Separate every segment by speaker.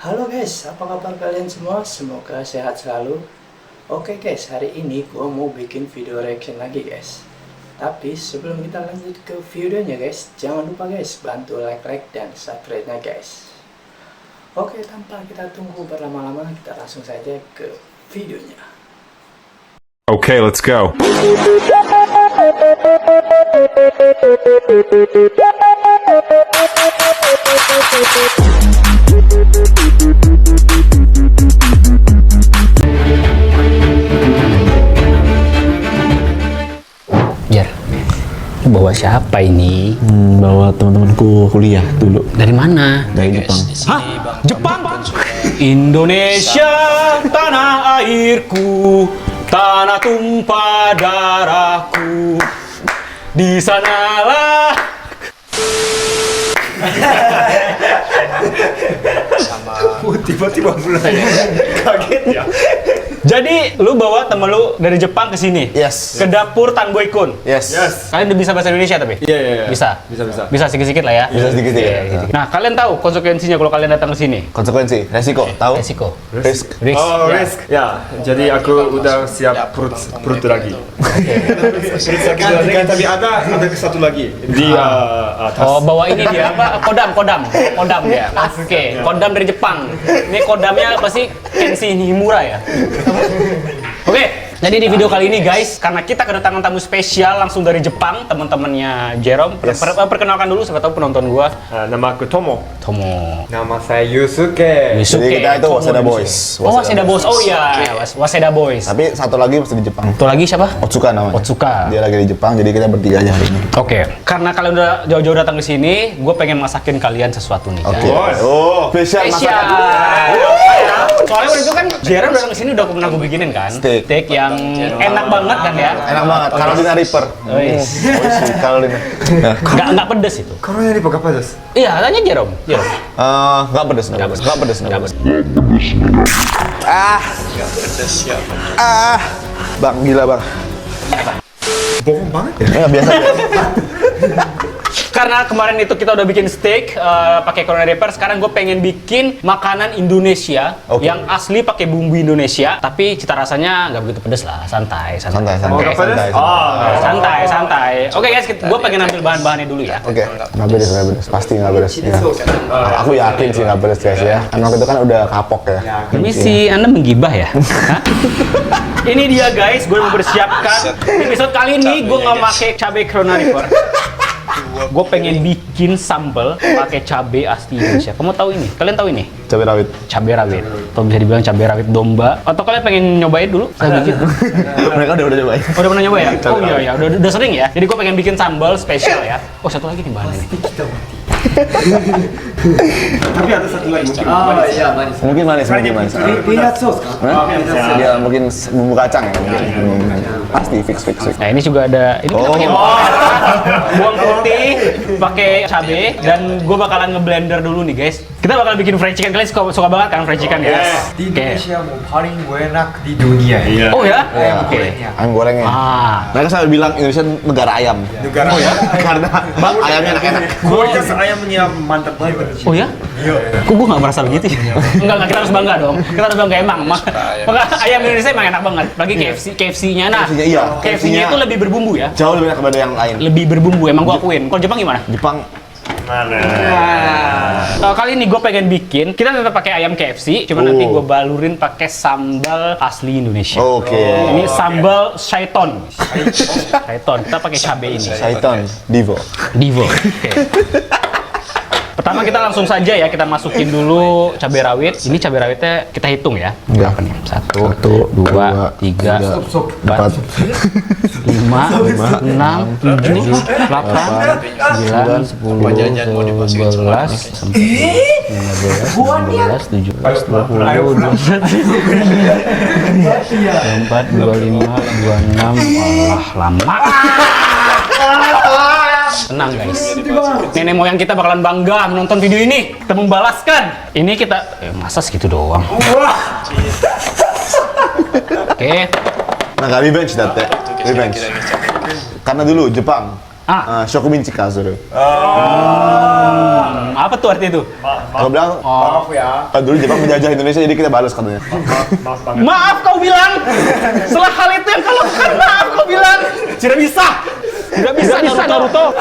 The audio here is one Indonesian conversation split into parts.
Speaker 1: Halo guys, apa kabar kalian semua? Semoga sehat selalu. Oke guys, hari ini gua mau bikin video reaction lagi guys. Tapi sebelum kita lanjut ke videonya guys, jangan lupa guys, bantu like dan subscribe-nya guys. Oke, tanpa kita tunggu berlama-lama, kita langsung saja ke videonya.
Speaker 2: Okay, let's go.
Speaker 3: Jar, lu bawa siapa ini?
Speaker 4: Bawa teman-temanku kuliah dulu.
Speaker 3: Dari mana?
Speaker 4: Dari Jepang.
Speaker 3: Hah? Jepang? Indonesia, tanah airku, tanah tumpah darahku. Di sanalah.
Speaker 5: Tiba-tiba mulai kaget ya.
Speaker 3: Jadi lu bawa temen lu dari Jepang ke sini?
Speaker 4: Yes.
Speaker 3: Ke dapur Tan Boy Kun?
Speaker 4: Yes.
Speaker 3: Kalian udah bisa bahasa Indonesia tapi?
Speaker 5: Iya.
Speaker 3: Bisa?
Speaker 5: Bisa.
Speaker 3: Bisa sedikit-sedikit lah ya?
Speaker 4: Bisa sedikit ya.
Speaker 3: Sedikit. Nah, kalian tahu konsekuensinya kalau kalian datang ke sini?
Speaker 4: Konsekuensi, resiko, tahu?
Speaker 3: Resiko.
Speaker 4: Risk.
Speaker 3: Risk.
Speaker 5: Oh,
Speaker 3: Ya.
Speaker 5: risk. Ya, jadi aku udah siap perut lagi. Tapi ada satu lagi di atas.
Speaker 3: Oh, bawa ini dia apa? Kodam dia. Oke, kodam dari Jepang. Ini kodamnya pasti Kenshi Himura ya. Oke, jadi di video kali ini guys, karena kita kedatangan tamu spesial langsung dari Jepang, teman-temannya Jerome.
Speaker 4: Yes.
Speaker 3: Perkenalkan dulu, siapa tahu penonton gua.
Speaker 5: Nama aku Tomo.
Speaker 3: Tomo.
Speaker 5: Nama saya Yusuke.
Speaker 4: Jadi kita itu
Speaker 3: Tomo
Speaker 4: Waseda
Speaker 3: Yusuke.
Speaker 4: Boys.
Speaker 3: Oh, Waseda Boys. Oh iya, Waseda Boys.
Speaker 4: Tapi satu lagi masih di Jepang.
Speaker 3: Satu lagi siapa?
Speaker 4: Otsuka namanya.
Speaker 3: Otsuka.
Speaker 4: Dia lagi di Jepang, jadi kita bertiga aja hari ini.
Speaker 3: Oke, karena kalian udah jauh-jauh datang ke sini, gue pengen masakin kalian sesuatu nih.
Speaker 4: Oke.
Speaker 3: guys.
Speaker 4: Oh, spesial
Speaker 3: Spesial.
Speaker 4: masakan.
Speaker 3: Soalnya waktu itu kan Jerome datang ke sini udah pernah gue bikinin kan.
Speaker 4: Steak.
Speaker 3: yang enak banget kan ya.
Speaker 4: Enak banget. Carolina Reaper.
Speaker 3: Wis.
Speaker 4: Oishi, Carolina.
Speaker 3: Nggak pedes itu.
Speaker 5: Kalau ini pakai apa, Jas?
Speaker 3: Iya, tanya Jerome.
Speaker 4: Nggak pedes. Bang, gila bang.
Speaker 5: Bohong banget ya.
Speaker 4: Ya biasa.
Speaker 3: Karena kemarin itu kita udah bikin steak pakai Corona Reaper, sekarang gue pengen bikin makanan Indonesia yang asli pakai bumbu Indonesia, tapi cita rasanya nggak begitu pedes lah, santai.
Speaker 4: Santai.
Speaker 3: Oke.
Speaker 4: Santai.
Speaker 3: Santai. Oke guys, gue pengen ambil bahan-bahannya dulu ya.
Speaker 4: Oke, nggak beres. Pasti nggak beres. Ya. Aku yakin sih nggak beres guys ya. Karena waktu itu kan udah kapok ya.
Speaker 3: Permisi, Anda menggibah ya? Hah? Ini dia guys, gue mempersiapkan episode kali ini gue nggak pakai cabai Corona Reaper. Gue pengen bikin sambal pakai cabai asli Indonesia. Kamu tahu ini? Kalian tahu ini?
Speaker 4: Cabai rawit.
Speaker 3: Cabai rawit. Atau bisa dibilang cabai rawit domba. Atau kalian pengen nyobain dulu? Saya bikin.
Speaker 4: Mereka udah cobain.
Speaker 3: Oh, udah pernah nyoba ya? Oh iya, udah sering ya. Jadi gue pengen bikin sambal spesial ya. Oh, satu lagi nih bahannya nih.
Speaker 5: Tapi ada satu lagi mungkin.
Speaker 4: Mungkin manis.
Speaker 5: Peanut sauce kan?
Speaker 4: Dia mungkin bumbu kacang ya mungkin. Pasti fix.
Speaker 3: Nah, ini juga ada. Ini kita pakai bawang putih, pakai cabai, dan gue bakalan ngeblender dulu nih guys. Kita bakal bikin fried chicken. Kalian suka banget kan fried chicken ya?
Speaker 5: Di
Speaker 3: Oke.
Speaker 5: Indonesia mau paling enak di dunia ya.
Speaker 3: Oh ya?
Speaker 4: Ya,
Speaker 3: Oke.
Speaker 4: ayam gorengnya. Mereka selalu bilang Indonesia negara ayam.
Speaker 5: Negara ya.
Speaker 4: Karena ayamnya enak-enak.
Speaker 5: Kualitas ayamnya mantap banget.
Speaker 3: Oh ya? Kok gue gak merasa begitu ya? Enggak, kita harus bangga dong. Kita harus bangga emang. Maka ayam Indonesia emang enak banget. Lagi KFC-nya. Nah,
Speaker 4: KFC-nya, iya.
Speaker 3: KFC-nya itu lebih berbumbu ya?
Speaker 4: Jauh lebih enak daripada yang lain.
Speaker 3: Lebih berbumbu, emang gue akuin. Kalau Jepang gimana?
Speaker 4: Jepang
Speaker 3: Kali ini gue pengen bikin, kita tetap pakai ayam KFC, cuma nanti gue balurin pakai sambal asli Indonesia.
Speaker 4: Oke.
Speaker 3: Ini sambal Saiton. Kita pakai cabai ini.
Speaker 4: Saiton, Divo.
Speaker 3: Oke. Pertama kita langsung saja ya, kita masukin dulu cabai rawit. Ini cabai rawitnya kita hitung ya. Berapa nih? 1, 2, 3, 4, 5, 6, 7, 8, 9, 10, 11, 12, 15, 16, 17, 20, 21, 24, 25, 26. Wah, lama. Tenang guys, nenek moyang kita bakalan bangga menonton video ini. Kita membalaskan. Ini kita, masa segitu doang? Oke.
Speaker 4: Nah, revenge revenge. Karena dulu Jepang Shokumin Chikazu.
Speaker 3: Apa tuh arti itu?
Speaker 4: Aku bilang,
Speaker 5: Maaf ya.
Speaker 4: kan dulu Jepang menjajah Indonesia jadi kita balas katanya.
Speaker 5: Maaf banget.
Speaker 3: Maaf kau bilang. Setelah hal itu yang kau lakukan, maaf kau bilang. Tidak bisa. Tidak bisa Naruto.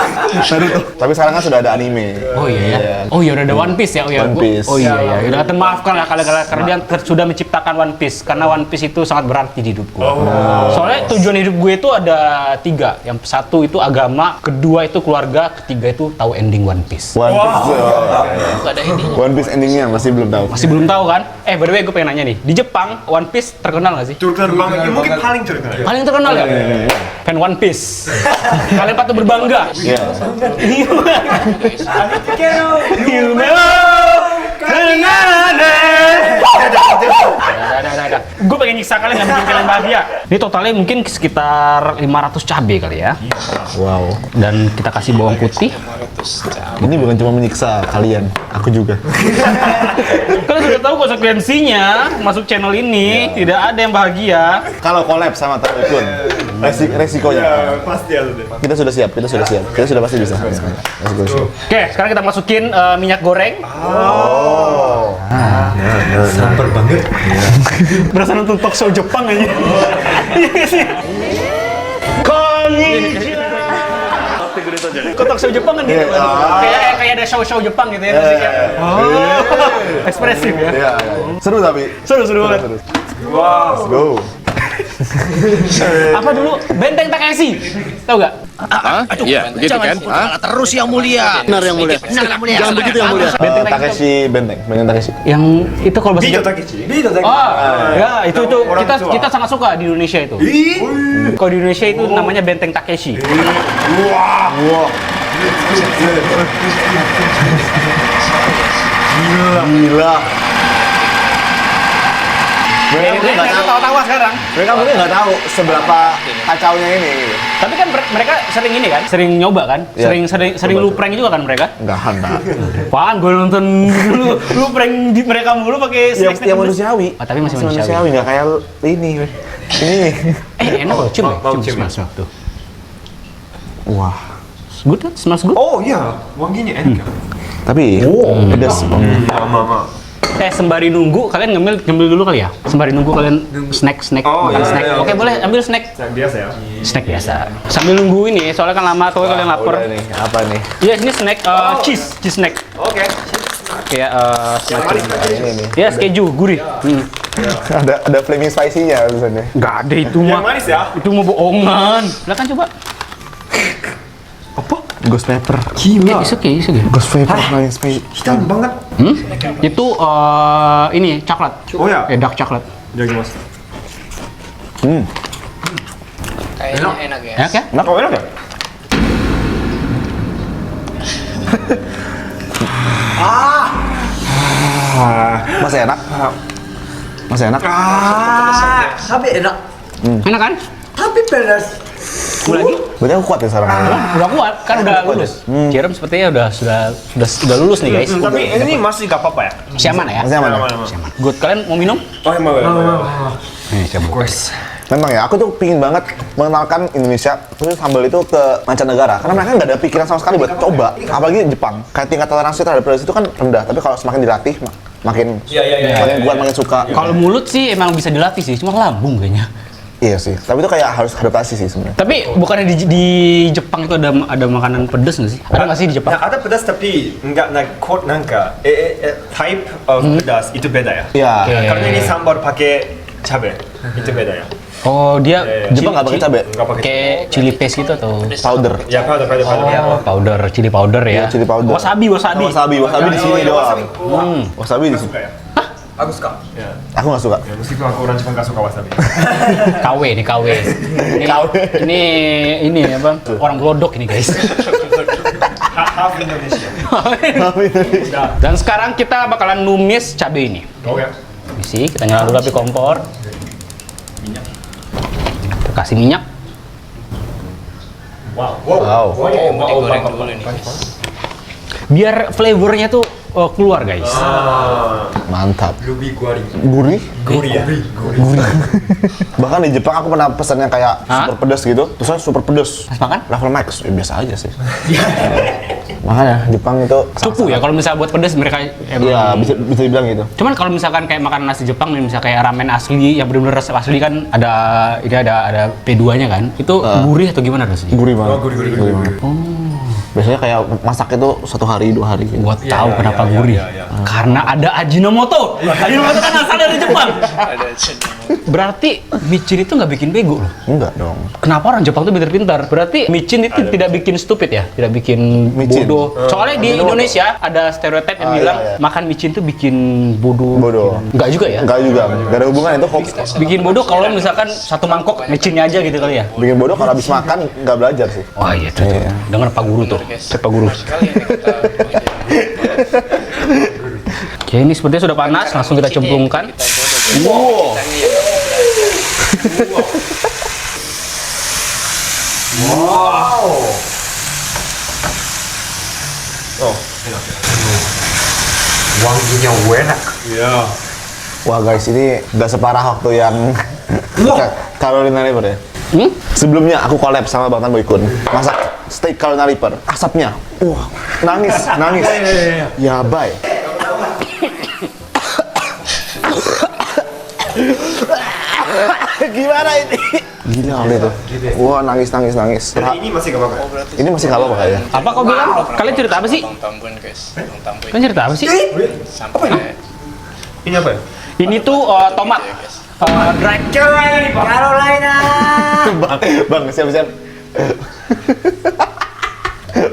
Speaker 4: Tapi sekarang kan sudah ada anime.
Speaker 3: Oh iya ya. Oh iya udah ada One Piece ya. Oh iya.
Speaker 4: One Piece.
Speaker 3: Oh iya ya. Udah maafkan lah kalian karena dia sudah menciptakan One Piece karena One Piece itu sangat berarti di hidupku. Soalnya tujuan hidup gue itu ada 3. Yang satu itu agama, kedua itu keluarga, ketiga itu tahu ending One Piece.
Speaker 4: One Piece.
Speaker 3: Ada ending.
Speaker 4: One Piece endingnya masih belum tahu.
Speaker 3: Masih belum tahu kan? By the way gue pengen nanya nih. Di Jepang One Piece terkenal nggak sih?
Speaker 5: Terkenal banget. Mungkin paling terkenal.
Speaker 3: Paling terkenal ya? Fan One Piece. Kalian patut berbangga.
Speaker 4: Iya.
Speaker 3: Gue pengen nyiksa kalian dan bikin kalian bahagia. Ini totalnya mungkin sekitar 500 cabai kali ya.
Speaker 4: Wow.
Speaker 3: Dan kita kasih bawang putih.
Speaker 4: Ini bukan cuma menyiksa kalian, aku juga.
Speaker 3: Kalian sudah tahu konsekuensinya masuk channel ini tidak ada yang bahagia.
Speaker 4: Kalau collab sama Takukun, resikonya.
Speaker 5: Pasti ada deh.
Speaker 4: Kita sudah siap. Kita sudah pasti bisa. Resiko.
Speaker 3: Oke, sekarang kita masukin minyak goreng.
Speaker 5: Sabar banget.
Speaker 3: Berasa nonton talk show Jepang aja. Iya nggak sih? Konnichiwa. Kok talk show Jepang kan gitu? Kayak ada show-show Jepang gitu ya musiknya. Ekspresif ya.
Speaker 4: Iya. Seru tapi.
Speaker 3: Seru banget.
Speaker 5: Wow.
Speaker 4: Let's go.
Speaker 3: Apa dulu? Benteng Takeshi. Tahu nggak?
Speaker 6: Iya, begitu kan?
Speaker 7: Terus yang mulia.
Speaker 4: Benar yang mulia. Jangan begitu yang mulia.
Speaker 3: Benteng
Speaker 4: Takeshi Benteng Takeshi.
Speaker 3: Yang itu kalau bahasa
Speaker 5: Bito
Speaker 3: Jepang.
Speaker 5: Takeshi. Bito Takeshi.
Speaker 3: Oh, ya itu
Speaker 5: Orang tua.
Speaker 3: kita sangat suka di Indonesia itu. Kalau di Indonesia itu namanya Benteng Takeshi.
Speaker 4: Wow. Gila.
Speaker 3: Mereka tawa-tawa sekarang.
Speaker 4: Mereka mungkin nggak tahu seberapa kacaunya ini.
Speaker 3: Tapi kan mereka sering ini kan, sering nyoba kan,
Speaker 4: Iya.
Speaker 3: sering lu prank juga kan mereka.
Speaker 4: Nggak ada.
Speaker 3: Apaan gue nonton lu prank di mereka mulu pakai snack
Speaker 4: Yang manusiawi.
Speaker 3: Oh, tapi masih manusiawi.
Speaker 4: Nggak kayak ini. Ini.
Speaker 3: Enak loh, cium
Speaker 5: Mau
Speaker 3: ya,
Speaker 5: cium ya?
Speaker 3: smell tuh.
Speaker 4: Wah.
Speaker 3: Good kan? Smells good.
Speaker 5: Oh iya, wanginya enak.
Speaker 4: Tapi pedas.
Speaker 5: Mama.
Speaker 3: Sembari nunggu kalian ngemil dulu kali ya. Sembari nunggu kalian snack
Speaker 5: Oh,
Speaker 3: makan
Speaker 5: iya,
Speaker 3: snack.
Speaker 5: iya,
Speaker 3: Oke,
Speaker 5: iya.
Speaker 3: boleh ambil snack.
Speaker 5: Yang biasa ya.
Speaker 3: Snack biasa. Sambil nunggu ini, soalnya kan lama tuh kalian lapar.
Speaker 4: Udah nih, apa nih?
Speaker 3: Iya, ini snack cheese snack.
Speaker 5: Oke.
Speaker 3: Kayak semacam
Speaker 4: Ini nih.
Speaker 3: ya keju gurih.
Speaker 4: Ada flaming spicy-nya tulisannya.
Speaker 3: Nggak ada itu
Speaker 5: Yang
Speaker 3: mah.
Speaker 5: manis ya.
Speaker 3: Itu mau bohongan. Silakan coba.
Speaker 4: Ghost pepper.
Speaker 3: It's okay.
Speaker 4: Ghost pepper flaming spicy.
Speaker 5: Hitam banget.
Speaker 3: Itu ini coklat.
Speaker 5: Oh ya.
Speaker 3: Dark coklat.
Speaker 5: Jagimasu.
Speaker 1: Kayaknya enak ya.
Speaker 3: Enak ya?
Speaker 5: Oh enak ya?
Speaker 4: Masih enak? Masih enak?
Speaker 7: Tapi enak.
Speaker 3: Enak kan?
Speaker 7: Tapi pedas.
Speaker 3: Mau lagi?
Speaker 4: Berarti aku kuat ya sekarang.
Speaker 3: Udah kuat, kan udah lulus. Jerem sepertinya sudah lulus nih guys.
Speaker 5: Tapi ini masih gak apa-apa ya?
Speaker 3: Masih aman ya?
Speaker 4: Masih aman ya?
Speaker 3: Good. Kalian mau minum?
Speaker 5: Oh emang.
Speaker 3: Nih, coba.
Speaker 4: Memang ya, aku tuh pingin banget mengenalkan Indonesia, khusus sambal itu ke mancanegara. Karena mereka nggak ada pikiran sama sekali buat coba. Apalagi Jepang. Kayak tingkat toleransi terhadap pedas itu kan rendah. Tapi kalau semakin dilatih, makin kuat, makin suka.
Speaker 3: Kalau mulut sih emang bisa dilatih sih, cuma lambung kayaknya.
Speaker 4: Iya sih. Tapi itu kayak harus adaptasi sih sebenarnya.
Speaker 3: Tapi bukannya di Jepang itu ada makanan pedas nggak sih? Ada nggak sih di Jepang?
Speaker 5: Nah, ada pedas tapi enggak code nangka. Type of pedas itu beda ya.
Speaker 4: Iya.
Speaker 5: Karena ini sambal pakai cabe. Itu beda ya.
Speaker 3: Oh, dia
Speaker 4: Jepang nggak pakai cabai.
Speaker 5: Enggak pakai.
Speaker 3: Kayak chili paste gitu atau?
Speaker 4: Powder.
Speaker 5: Ya powder.
Speaker 3: Oh, powder, chili powder ya.
Speaker 4: Iya, chili powder.
Speaker 3: Wasabi.
Speaker 4: Wasabi di sini doang. Wasabi di sini.
Speaker 5: Aku suka. Ya.
Speaker 4: Aku nggak suka.
Speaker 5: Ya, meskipun aku orang Jepang nggak suka wasabi.
Speaker 3: KW nih, KW. Ini apa? Orang glodok ini guys.
Speaker 5: Half Indonesia.
Speaker 3: Dan sekarang kita bakalan numis cabai ini.
Speaker 5: Oke.
Speaker 3: Misi, kita nyala dulu api kompor. Kita kasih minyak.
Speaker 5: Wow.
Speaker 4: Wow.
Speaker 1: Digoreng dulu nih.
Speaker 3: Biar flavornya tuh keluar guys.
Speaker 4: Mantap.
Speaker 5: Lebih guari.
Speaker 4: Gurih.
Speaker 5: Gurih ya.
Speaker 4: Bahkan di Jepang aku pernah pesan yang kayak super pedas gitu. Terus super pedas.
Speaker 3: Pas makan?
Speaker 4: Level max, ya biasa aja sih. Makanya Jepang itu
Speaker 3: Cupu ya, kalau misalnya buat pedas mereka emang.
Speaker 4: Iya, bisa dibilang gitu.
Speaker 3: Cuman kalau misalkan kayak makan nasi Jepang nih, misalnya kayak ramen asli yang benar-benar resep asli kan ada P2-nya kan. Itu gurih atau gimana rasanya?
Speaker 4: Gurih banget.
Speaker 5: Gurih.
Speaker 4: banget. Biasanya kayak masak itu 1 hari 2 hari gitu.
Speaker 3: Gua tahu kenapa gurih. Karena ada Ajinomoto. Ajinomoto kan asal dari Jepang. Berarti micin itu nggak bikin bego loh.
Speaker 4: Enggak dong.
Speaker 3: Kenapa orang Jepang tuh pintar-pintar? Berarti micin itu tidak bikin stupid ya? Tidak bikin
Speaker 4: Micin.
Speaker 3: bodoh. Soalnya di Indonesia ada stereotip yang bilang makan micin tuh bikin bodoh.
Speaker 4: Bodoh.
Speaker 3: Enggak juga ya?
Speaker 4: Enggak juga. Enggak ada hubungan itu hoax.
Speaker 3: Bikin bodoh kalau misalkan satu mangkok micinnya aja gitu kali ya?
Speaker 4: Bikin bodoh kalau habis makan nggak belajar sih.
Speaker 3: Wah iya tuh. Dengar Pak Guru tuh. Pak Guru.
Speaker 1: Sekali ini kita
Speaker 3: Oke, ini sepertinya sudah panas, langsung kita cemplungkan.
Speaker 1: Wow.
Speaker 5: Wanginya enak. Iya.
Speaker 4: Wah guys, ini nggak separah waktu yang Carolina Reaper ya. Sebelumnya aku collab sama Bang Tan Boykun masak steak Carolina Reaper. Asapnya, wah, nangis. Ya bye. Gimana ini? Gila kali itu. Wah, nangis.
Speaker 5: Ini masih gak apa-apa.
Speaker 4: Ini masih nggak apa-apa ya?
Speaker 3: Apa kau bilang? Kalian cerita apa sih?
Speaker 1: Bang Tambun guys. Bang Tambun.
Speaker 3: Kalian cerita apa sih?
Speaker 1: Sampai
Speaker 5: Ini apa ya?
Speaker 3: Ini tuh tomat. Dry
Speaker 7: Carolina.
Speaker 4: Bang, siap-siap.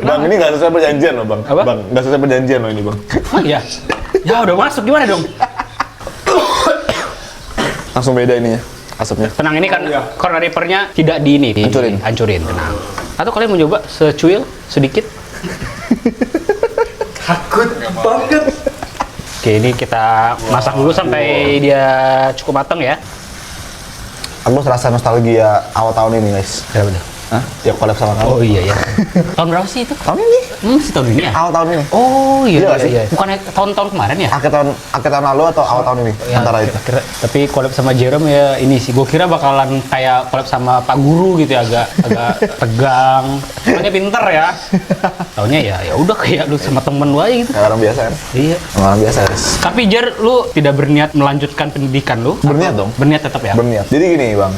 Speaker 4: Bang, ini nggak sesuai perjanjian loh, Bang.
Speaker 3: Apa?
Speaker 4: Bang, nggak sesuai perjanjian loh ini, Bang.
Speaker 3: Oh iya. Ya udah masuk gimana dong?
Speaker 4: Langsung beda ini ya, asapnya.
Speaker 3: Tenang, ini kan Carolina Reaper-nya tidak hancurin, tenang. Atau kalian mau coba secuil sedikit?
Speaker 5: Takut banget.
Speaker 3: Oke, ini kita masak dulu sampai dia cukup matang ya.
Speaker 4: Aku serasa nostalgia awal tahun ini, guys.
Speaker 3: Ya betul.
Speaker 4: Hah? Tiap collab sama kamu.
Speaker 3: Oh iya ya. Tahun berapa sih itu?
Speaker 4: Tahun ini?
Speaker 3: Masih tahun ini ya?
Speaker 4: Awal tahun ini.
Speaker 3: Oh
Speaker 4: Iya
Speaker 3: iya,
Speaker 4: nggak sih?
Speaker 3: iya. Bukannya tahun-tahun kemarin ya?
Speaker 4: Akhir tahun lalu atau awal tahun ini?
Speaker 3: Ya,
Speaker 4: Antara itu.
Speaker 3: tapi collab sama Jerome ya ini sih. Gue kira bakalan kayak collab sama Pak Guru gitu ya, agak tegang. Soalnya pinter ya. Taunya ya udah kayak lu sama temen lu aja gitu.
Speaker 4: Kayak orang biasa kan?
Speaker 3: Iya.
Speaker 4: Orang biasa, guys.
Speaker 3: Tapi Jer, lu tidak berniat melanjutkan pendidikan lu?
Speaker 4: Berniat dong.
Speaker 3: Berniat tetap ya?
Speaker 4: Berniat. Jadi gini, Bang.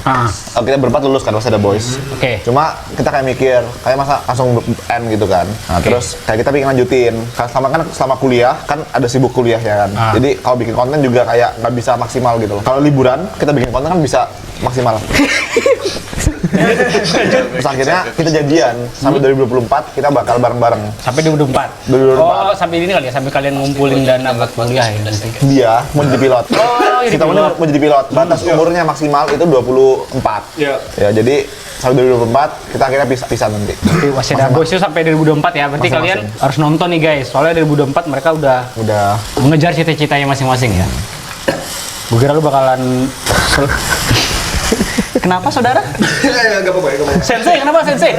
Speaker 4: Kita berempat lulus kan, masih ada boys.
Speaker 3: Oke.
Speaker 4: Cuma kita kayak mikir, kayak masa langsung end gitu kan. Nah, terus kayak kita pengen lanjutin. Selama kuliah kan ada sibuk kuliah ya kan. Jadi kalau bikin konten juga kayak nggak bisa maksimal gitu loh. Kalau liburan kita bikin konten kan bisa maksimal. Terus akhirnya kita janjian sampai 2024 kita bakal bareng-bareng.
Speaker 3: Sampai 2024?
Speaker 4: 2024.
Speaker 3: Oh, sampai ini kali ya? Sampai kalian ngumpulin dana buat kuliah ya?
Speaker 4: Dia mau jadi pilot.
Speaker 3: Oh,
Speaker 4: Si temennya mau jadi pilot. Batas umurnya maksimal itu 24.
Speaker 5: Iya.
Speaker 4: Ya, jadi sampai 2024 kita akhirnya pisah nanti.
Speaker 3: Tapi Waseda Boys itu sampai 2024 ya? Berarti kalian harus nonton nih guys. Soalnya 2024 mereka udah mengejar cita-citanya masing-masing ya. Gue kira lu bakalan... Kenapa saudara?
Speaker 5: Gak apa-apa.
Speaker 3: Sensei, kenapa sensei?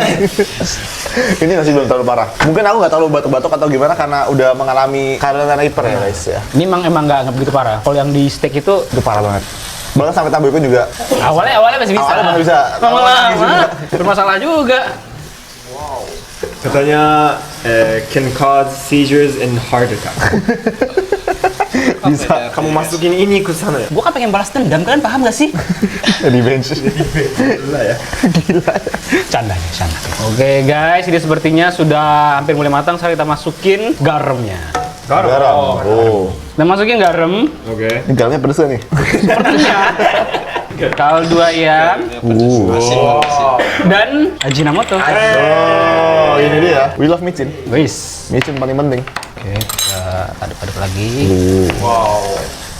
Speaker 4: Ini masih belum terlalu parah. Mungkin aku nggak terlalu batuk-batuk atau gimana karena udah mengalami Carolina Reaper ya guys ya.
Speaker 3: Ini emang nggak begitu parah. Kalau yang di steak itu
Speaker 4: Itu parah banget. Bahkan sampai tabu pun juga.
Speaker 3: awalnya masih bisa.
Speaker 4: Awalnya masih bisa.
Speaker 3: Lama-lama bermasalah juga.
Speaker 5: Katanya can cause seizures and heart attack. Bisa. Kamu masukin ini ke sana ya?
Speaker 3: Gua kan pengen balas dendam, kalian paham gak sih?
Speaker 4: Revenge.
Speaker 5: Gila ya.
Speaker 3: Canda. Oke guys, ini sepertinya sudah hampir mulai matang. Sekarang kita masukin garamnya.
Speaker 4: Garam. Oh.
Speaker 3: Kita masukin garam.
Speaker 5: Oke.
Speaker 4: Ini garamnya pedes gak nih?
Speaker 3: Sepertinya kaldu ayam dan Ajinomoto.
Speaker 4: Oh, ini dia. We love micin.
Speaker 3: Guys,
Speaker 4: Micin paling penting.
Speaker 3: oke, kita aduk-aduk lagi.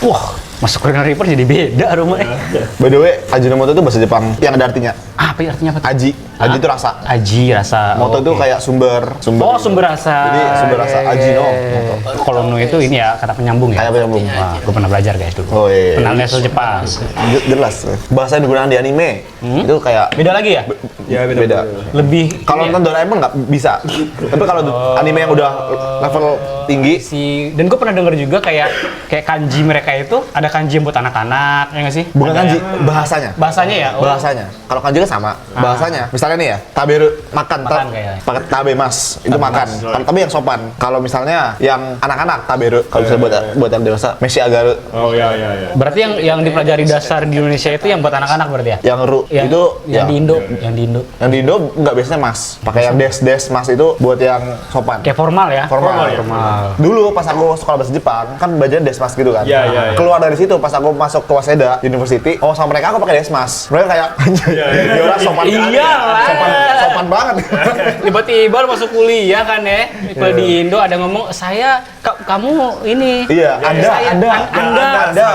Speaker 3: Wah, masuk Carolina Reaper jadi beda aromanya.
Speaker 4: By the way, Ajinomoto itu bahasa Jepang yang ada artinya
Speaker 3: Apa ya artinya apa tuh?
Speaker 4: aji. Aji itu rasa.
Speaker 3: Aji rasa.
Speaker 4: Moto itu
Speaker 3: oke.
Speaker 4: kayak sumber.
Speaker 3: Oh, sumber rasa.
Speaker 4: Jadi sumber rasa Aji no.
Speaker 3: Kalau no itu ini ya kata penyambung ya.
Speaker 4: Kayak penyambung.
Speaker 3: Wah, gue pernah belajar guys dulu.
Speaker 4: Oh iya.
Speaker 3: Kenal Nestle Jepang.
Speaker 4: Jelas. Bahasa yang digunakan di anime itu kayak
Speaker 3: Beda lagi ya?
Speaker 5: Ya
Speaker 4: beda.
Speaker 3: Lebih
Speaker 4: Kalau nonton Doraemon nggak bisa. Tapi kalau anime yang udah level tinggi,
Speaker 3: dan gue pernah denger juga kayak kanji mereka itu ada kanji yang buat anak-anak, ya nggak sih?
Speaker 4: bukan
Speaker 3: Ada
Speaker 4: kanji,
Speaker 3: yang-
Speaker 4: bahasanya.
Speaker 3: Bahasanya ya? Oh.
Speaker 4: Bahasanya. Kalau kanji kan sama. Bahasanya. Misalnya nih ya, taberu makan,
Speaker 3: Makan kayaknya.
Speaker 4: pakai tabe mas itu makan. Kalau tapi yang sopan. Kalau misalnya yang anak-anak taberu, kalau bisa buat yang dewasa, meshi agaru.
Speaker 5: Oh ya.
Speaker 3: Berarti yang dipelajari dasar di Indonesia itu yang buat anak-anak berarti ya?
Speaker 4: Yang ru itu
Speaker 3: yang
Speaker 4: ya.
Speaker 3: di Indo, yang di Indo.
Speaker 4: Yang di Indo nggak biasanya mas. Pakai yang des mas itu buat yang sopan.
Speaker 3: Kayak formal ya?
Speaker 4: Formal. Dulu pas aku sekolah bahasa Jepang kan belajarnya desmas gitu kan.
Speaker 5: Iya.
Speaker 4: Keluar dari situ pas aku masuk ke Waseda University, sama mereka aku pakai desmas. Mereka kayak dia orang sopan banget.
Speaker 3: Iyalah.
Speaker 4: Sopan banget.
Speaker 3: Tiba-tiba lu masuk kuliah kan ya? Kalau di Indo ada ngomong, kamu ini.
Speaker 4: Iya,
Speaker 3: Anda.
Speaker 4: Anda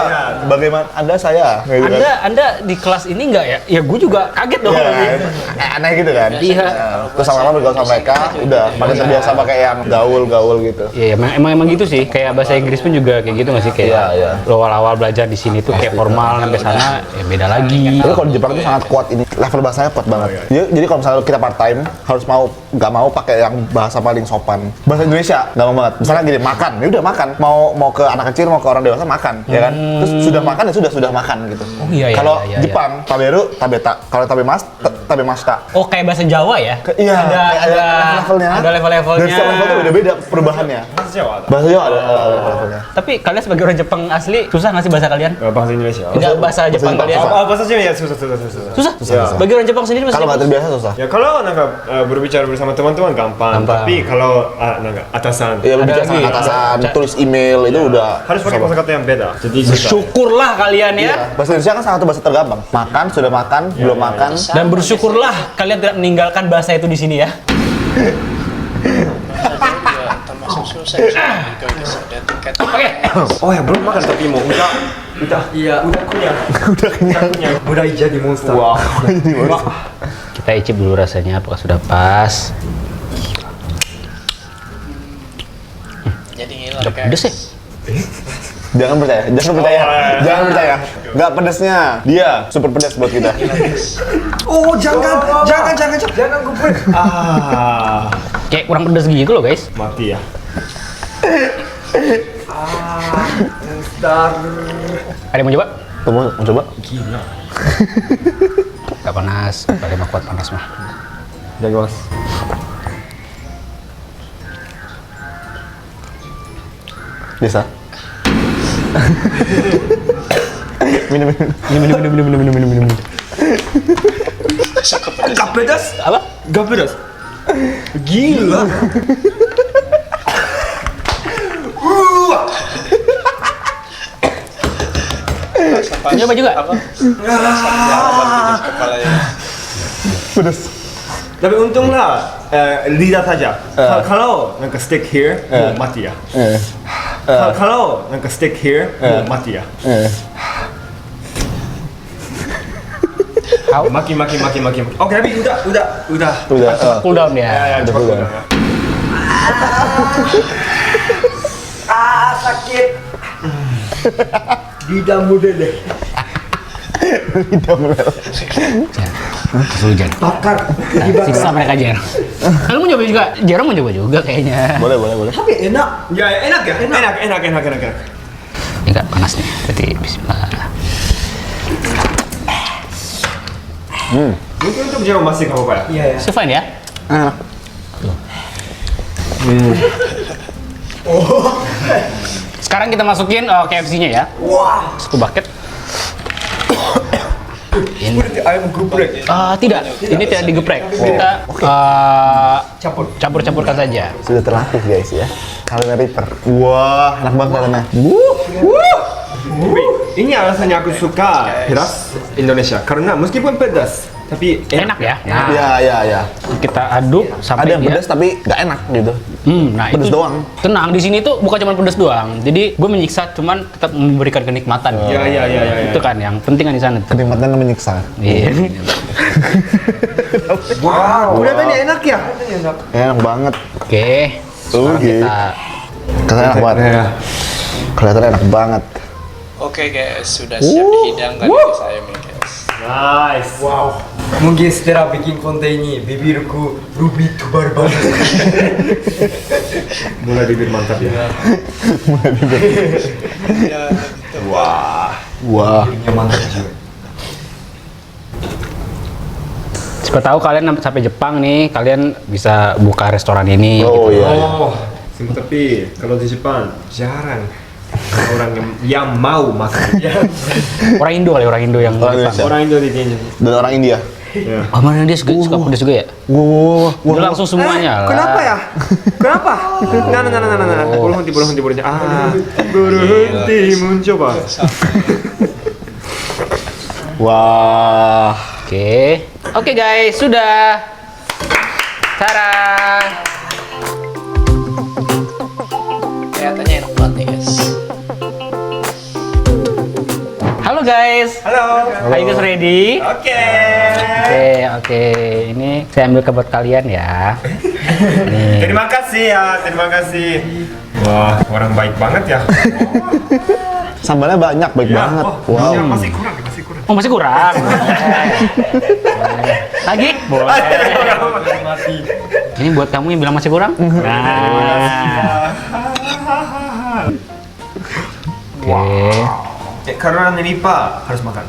Speaker 4: bagaimana Anda saya gitu kan.
Speaker 3: Anda di kelas ini nggak ya? Ya gue juga kaget dong.
Speaker 4: Iya, aneh gitu kan.
Speaker 3: Iya.
Speaker 4: Terus sama-sama bergaul sama mereka, udah makin terbiasa pakai yang gaul gitu.
Speaker 3: Iya, emang gitu sih. Kayak bahasa Inggris pun juga kayak gitu nggak sih? Kayak
Speaker 4: Iya.
Speaker 3: lo awal-awal belajar di sini tuh kayak formal, sampai sana ya beda lagi.
Speaker 4: Tapi kalau di Jepang itu sangat kuat ini, level bahasanya kuat banget. Jadi kalau misalnya kita part time harus nggak mau pakai yang bahasa paling sopan. Bahasa Indonesia nggak mau banget. Misalnya gini, makan, ya udah makan. Mau ke anak kecil, mau ke orang dewasa makan, ya kan? Terus sudah makan ya sudah makan gitu.
Speaker 3: Oh, iya.
Speaker 4: Kalau Jepang, taberu, tabeta. Kalau tabemashita.
Speaker 3: Oh, kayak bahasa Jawa ya?
Speaker 4: Iya, ada levelnya.
Speaker 3: Ada level-levelnya.
Speaker 4: Dan setiap level itu beda-beda perubahannya.
Speaker 5: Bahasa Jawa ada.
Speaker 4: Bahasa Jawa ada level-levelnya.
Speaker 3: Tapi kalian sebagai orang Jepang asli susah nggak sih bahasa kalian?
Speaker 5: Bahasa Indonesia.
Speaker 3: Enggak bahasa Jepang
Speaker 4: Jepang
Speaker 3: kalian?
Speaker 4: susah.
Speaker 5: Bahasa Jawa ya susah.
Speaker 3: Susah? Bagi orang Jepang sendiri
Speaker 4: Kalau nggak terbiasa susah.
Speaker 5: Ya kalau berbicara bersama teman-teman gampang. Tapi kalau atasan
Speaker 4: Iya, berbicara
Speaker 3: lagi.
Speaker 4: sama atasan, tulis email itu udah
Speaker 5: harus pakai kosakata yang beda. Jadi susah.
Speaker 3: Syukurlah kalian ya.
Speaker 4: Bahasa Indonesia kan salah satu bahasa tergampang. Makan, sudah makan, belum makan.
Speaker 3: Dan bersyukurlah kalian tidak meninggalkan bahasa itu di sini ya.
Speaker 1: Termasuk susah juga guys, ada tingkat.
Speaker 3: Oke.
Speaker 5: Oh ya belum makan tapi mau udah kunyah. Udah kunyah. Udah jadi monster. Wah.
Speaker 3: Kita icip dulu rasanya apakah sudah pas.
Speaker 1: Jadi ngiler
Speaker 3: Udah pedes ya?
Speaker 4: Jangan percaya. Jangan percaya. Nggak pedesnya. Dia super pedas buat kita.
Speaker 5: Oh jangan gue.
Speaker 3: Kayak kurang pedes gitu loh guys.
Speaker 5: Mati ya.
Speaker 3: Ada yang mau coba?
Speaker 4: Kamu mau coba?
Speaker 3: Gak panas, paling mah kuat panas mah.
Speaker 5: Jangan mas.
Speaker 4: Bisa. minum.
Speaker 5: Gak pedas?
Speaker 3: Apa?
Speaker 5: Gak pedas. Gila.
Speaker 3: Coba juga.
Speaker 1: Apa? Di kepalanya.
Speaker 4: Pedas.
Speaker 5: Tapi untunglah lidah saja. Kalau nangka stick here, mati ya. Kalau nangka stick here, mati ya. Maki. Oke, tapi udah.
Speaker 3: Cool down ya.
Speaker 5: Cepat
Speaker 4: udah.
Speaker 5: udah.
Speaker 7: Sakit. Lidah muda deh.
Speaker 3: Hujan.
Speaker 7: Bakar.
Speaker 3: Siksa mereka Jer. Kalau mau coba juga, Jero mau coba juga kayaknya.
Speaker 4: Boleh.
Speaker 7: Tapi enak.
Speaker 5: Ya enak ya. Enak.
Speaker 3: Ini enggak panas nih. Berarti bismillah.
Speaker 5: Mungkin untuk jauh masih nggak apa-apa ya.
Speaker 7: Iya ya.
Speaker 3: So fine ya.
Speaker 4: Enak.
Speaker 3: Sekarang kita masukin KFC-nya ya.
Speaker 7: Wah.
Speaker 3: Satu bucket.
Speaker 5: Ayam geprek.
Speaker 3: Tidak, ini tidak digeprek. Kita campur-campurkan saja.
Speaker 4: Sudah terlatih guys ya. Kalena Reaper. Wah, enak banget kalena.
Speaker 5: Ini alasannya aku suka pedas Indonesia karena meskipun pedas tapi
Speaker 3: Enak ya. Nah,
Speaker 4: Iya.
Speaker 3: kita aduk
Speaker 4: Ada
Speaker 3: sampai
Speaker 4: yang
Speaker 3: dia.
Speaker 4: pedas tapi nggak enak gitu.
Speaker 3: Nah
Speaker 4: Pedas
Speaker 3: itu
Speaker 4: doang.
Speaker 3: tenang, di sini tuh bukan cuma pedas doang. Jadi gue menyiksa, cuman tetap memberikan kenikmatan.
Speaker 5: Iya.
Speaker 3: Itu kan yang penting kan di sana. tuh.
Speaker 4: Kenikmatan menyiksa.
Speaker 3: Iya.
Speaker 5: wow, kelihatannya enak ya.
Speaker 4: Enak banget.
Speaker 3: Oke. Sekarang
Speaker 4: Oke.
Speaker 3: kita
Speaker 4: Kelihatan enak banget. Kelihatan enak banget.
Speaker 1: Oke guys, sudah siap dihidangkan ke saya nih guys.
Speaker 5: Nice.
Speaker 7: Wow. Mungkin setelah bikin konten ini, bibirku lebih tebal banget.
Speaker 5: Mulai bibir mantap ya. Wah.
Speaker 7: Bibirnya mantap juga.
Speaker 3: siapa tahu kalian sampai Jepang nih, kalian bisa buka restoran ini.
Speaker 4: Oh
Speaker 3: gitu.
Speaker 4: iya.
Speaker 5: Oh, tapi kalau di Jepang jarang orang yang mau makan.
Speaker 3: Orang Indo kali, orang Indo yang
Speaker 4: Orang
Speaker 3: Jepang.
Speaker 4: Indonesia.
Speaker 5: Orang Indonesia.
Speaker 4: Dan orang India.
Speaker 5: Ya.
Speaker 3: Oh, mana dia suka pedas juga ya? Dia langsung semuanya lah.
Speaker 5: Kenapa ya? Kenapa? Nah. Berhenti. Berhenti mencoba.
Speaker 4: Wah.
Speaker 3: Oke guys, sudah. Tara.
Speaker 1: Kelihatannya enak banget nih guys.
Speaker 3: Halo guys.
Speaker 5: Halo.
Speaker 3: Are you guys ready?
Speaker 5: Oke.
Speaker 3: Oke. Ini saya ambil ke buat kalian ya. Nih.
Speaker 5: Terima kasih ya, terima kasih. Wah, orang baik banget ya.
Speaker 4: Sambalnya banyak, baik banget.
Speaker 5: Wow.
Speaker 4: Wow.
Speaker 5: Masih kurang.
Speaker 3: Oh masih kurang. Lagi? Boleh. Ini buat kamu yang bilang masih kurang. Nah. Oke.
Speaker 5: Karena Neripa harus makan.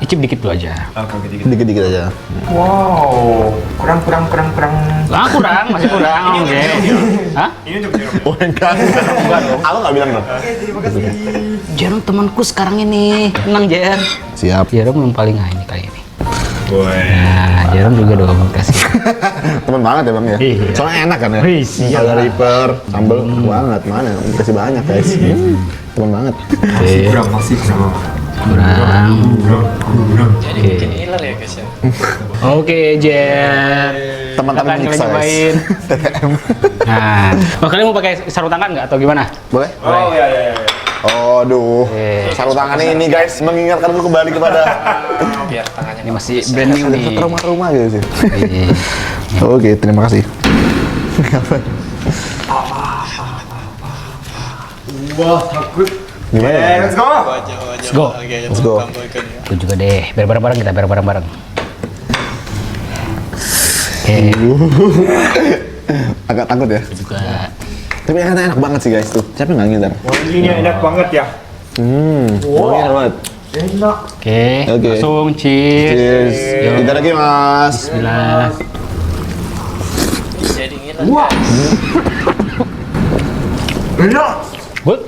Speaker 3: Icip dikit dulu aja.
Speaker 5: Oke, dikit.
Speaker 4: Dikit-dikit aja.
Speaker 5: Wow, kurang.
Speaker 3: Kurang, masih kurang. Oke. Hah?
Speaker 5: Ini untuk Jerome.
Speaker 4: Oh enggak. Aku nggak bilang dong.
Speaker 5: Terima kasih.
Speaker 3: Jerome temanku sekarang ini. Tenang Jer.
Speaker 4: Siap.
Speaker 3: Jerome yang paling ini kali ini.
Speaker 5: Boy.
Speaker 3: Nah, Jerome juga dong kasih.
Speaker 4: Temen banget ya bang ya.
Speaker 3: Iya.
Speaker 4: Soalnya enak kan ya.
Speaker 3: Wih, siap.
Speaker 4: Ada Reaper, sambel banget. Mana? Dikasih banyak guys. Temen banget.
Speaker 5: Masih kurang.
Speaker 1: Jadi bikin iler ya guys ya.
Speaker 3: Oke, Jer.
Speaker 4: Teman-teman
Speaker 3: Akan
Speaker 4: nyiksa guys.
Speaker 3: nyobain. Nah, kalian mau pakai sarung tangan nggak atau gimana?
Speaker 4: Boleh?
Speaker 5: Oh iya.
Speaker 4: Oh, aduh. Sarung tangannya ini guys mengingatkanku kembali kepada
Speaker 1: Biar tangannya
Speaker 3: Ini masih brand new nih.
Speaker 4: rumah-rumah gitu sih.
Speaker 3: Iya.
Speaker 4: Oke, terima kasih.
Speaker 5: Wah, takut.
Speaker 4: Gimana ya?
Speaker 5: Let's go.
Speaker 1: Let's
Speaker 3: go.
Speaker 4: Let's go.
Speaker 3: Aku juga deh, biar bareng-bareng kita, biar bareng-bareng. Oke,
Speaker 4: Agak takut ya.
Speaker 3: juga.
Speaker 4: Tapi enak banget sih guys tuh. Siapa nggak ngitar?
Speaker 5: Wanginya enak banget ya.
Speaker 4: Wangi enak banget.
Speaker 5: Enak.
Speaker 3: Oke,
Speaker 4: Oke.
Speaker 3: langsung cheers.
Speaker 4: Cheers.
Speaker 3: Yo.
Speaker 4: Itadakimasu.
Speaker 3: Bismillah.
Speaker 1: Jadi ngiler.
Speaker 5: Wah. Enak.
Speaker 3: Good?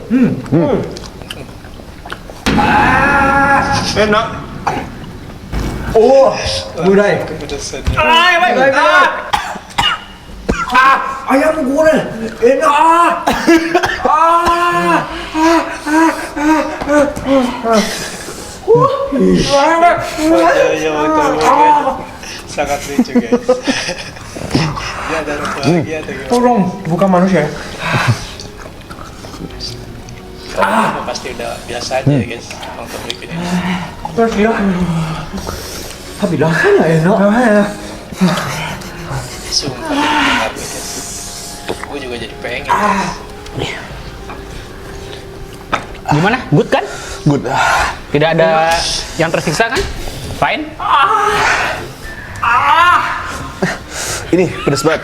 Speaker 5: Enak. Oh, mulai.
Speaker 1: Kepedesan.
Speaker 5: Baik. Ayam goreng. Enak.
Speaker 1: Wajahnya betul banget. Sangat lucu guys. Dia ada bahagia tuh guys.
Speaker 5: Tolong, bukan manusia.
Speaker 1: Kamu pasti udah biasa aja ya guys untuk bikin ini.
Speaker 5: Terus dia. Tapi rasanya enak.
Speaker 1: Sumpah enak guys. Gue juga jadi pengen.
Speaker 3: Gimana? Good kan?
Speaker 4: Good.
Speaker 3: Tidak ada yang tersiksa kan? Fine?
Speaker 4: Ini pedes banget.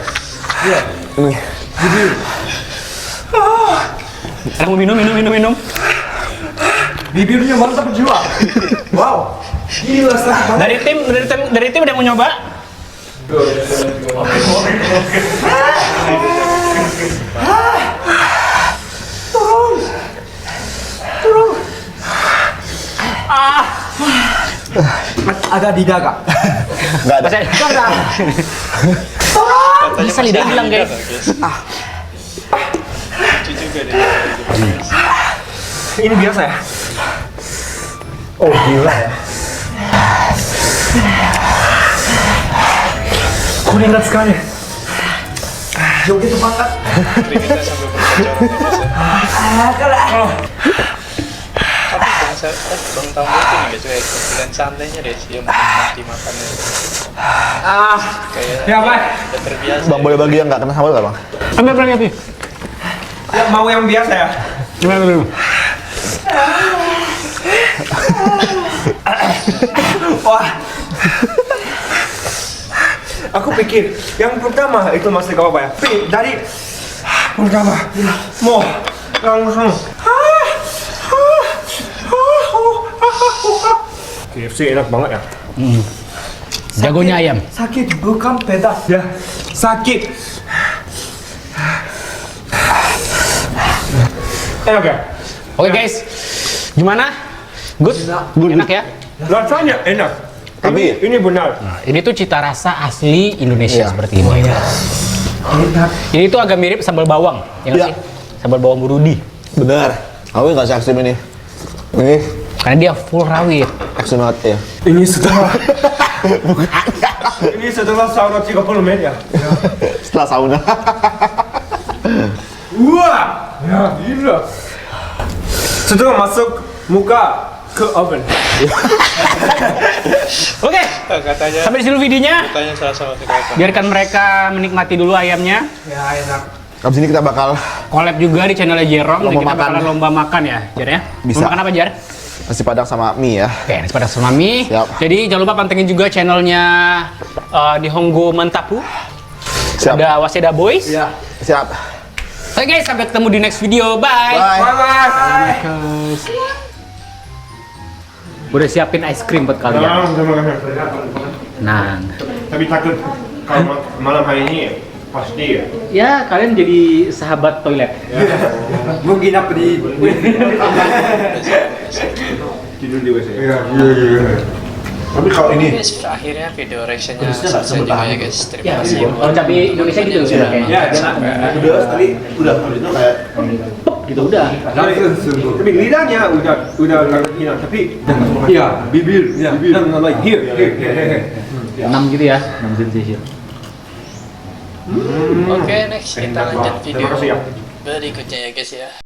Speaker 5: Iya.
Speaker 4: Ini.
Speaker 3: Ada mau minum.
Speaker 5: Bibirnya mantap juga. Wow. Gila sakit banget.
Speaker 3: Dari tim ada yang mau nyoba?
Speaker 5: Agak di dada.
Speaker 4: Nggak ada.
Speaker 3: Bisa lidah hilang guys.
Speaker 1: Lucu juga deh.
Speaker 5: Ini biasa ya? Oh gila ya. Keringat sekali. Joget banget.
Speaker 1: Keringetnya sampai berjam-jam. Tapi bang tamu itu nih guys, kayak dengan santainya deh sih yang menikmati makannya. Kayak
Speaker 7: Ya, Pak.
Speaker 1: udah terbiasa.
Speaker 4: Bang boleh bagi yang nggak kena sambal nggak bang?
Speaker 3: Ambil lagi.
Speaker 7: Ya, mau yang biasa ya?
Speaker 3: Gimana dulu?
Speaker 7: Wah. Aku pikir yang pertama itu masih gak apa-apa ya. Tapi dari pertama mau langsung.
Speaker 5: KFC enak banget ya.
Speaker 3: Jagonya ayam.
Speaker 7: Sakit bukan pedas ya. Sakit. Enak ya?
Speaker 3: Oke guys, gimana? Good? Enak ya?
Speaker 5: Rasanya enak.
Speaker 4: Tapi-
Speaker 5: ini benar.
Speaker 3: Nah, ini tuh cita rasa asli Indonesia
Speaker 4: Iya.
Speaker 3: seperti ini. Ini tuh agak mirip sambal bawang, ya nggak
Speaker 4: Iya.
Speaker 3: sih? Sambal bawang burudi.
Speaker 4: Benar. Aku nggak ekstrim ini. Ini
Speaker 3: Karena dia full rawit.
Speaker 4: ekstrim banget ya.
Speaker 5: Ini setelah ini setelah sauna 30 menit ya.
Speaker 4: Setelah sauna.
Speaker 5: Wah, ya gila. Setelah masuk muka ke oven.
Speaker 3: Oke,
Speaker 1: Katanya,
Speaker 3: sampai di sini dulu videonya.
Speaker 1: katanya salah sama sekali.
Speaker 3: Biarkan mereka menikmati dulu ayamnya.
Speaker 7: Ya enak.
Speaker 4: Abis ini kita bakal
Speaker 3: Collab juga di channelnya Jerong. Dan
Speaker 4: Lomba
Speaker 3: kita
Speaker 4: makan.
Speaker 3: bakalan lomba makan ya, Jar ya?
Speaker 4: Bisa.
Speaker 3: Mau makan apa, Jar?
Speaker 4: nasi padang sama mie ya.
Speaker 3: Oke, nasi padang sama mie.
Speaker 4: Siap.
Speaker 3: Jadi jangan lupa pantengin juga channelnya di Honggo Mantapu.
Speaker 4: Siap.
Speaker 3: Ada Waseda Boys.
Speaker 7: Ya.
Speaker 4: Siap.
Speaker 3: Oke guys, sampai ketemu di next video. Bye.
Speaker 4: Bye.
Speaker 3: Udah siapin ice cream buat kalian. Nah,
Speaker 5: Tapi takut kalau malam hari ini pasti ya.
Speaker 3: ya kalian jadi sahabat toilet.
Speaker 7: Menginap di
Speaker 5: Tidur di WC.
Speaker 4: Tapi kalau ini
Speaker 1: Guys, akhirnya video reactionnya selesai juga ya guys. Terima kasih.
Speaker 3: Kalau cabai Indonesia gitu ya.
Speaker 5: Ya,
Speaker 4: udah tadi udah itu kayak
Speaker 3: Gitu udah.
Speaker 5: tapi lidahnya udah hilang tapi
Speaker 7: Iya, bibir. Ya.
Speaker 5: bibir like here.
Speaker 3: 6 gitu ya, 6 sensation.
Speaker 1: Oke, next kita lanjut video
Speaker 5: Terima kasih ya.
Speaker 1: berikutnya ya guys ya.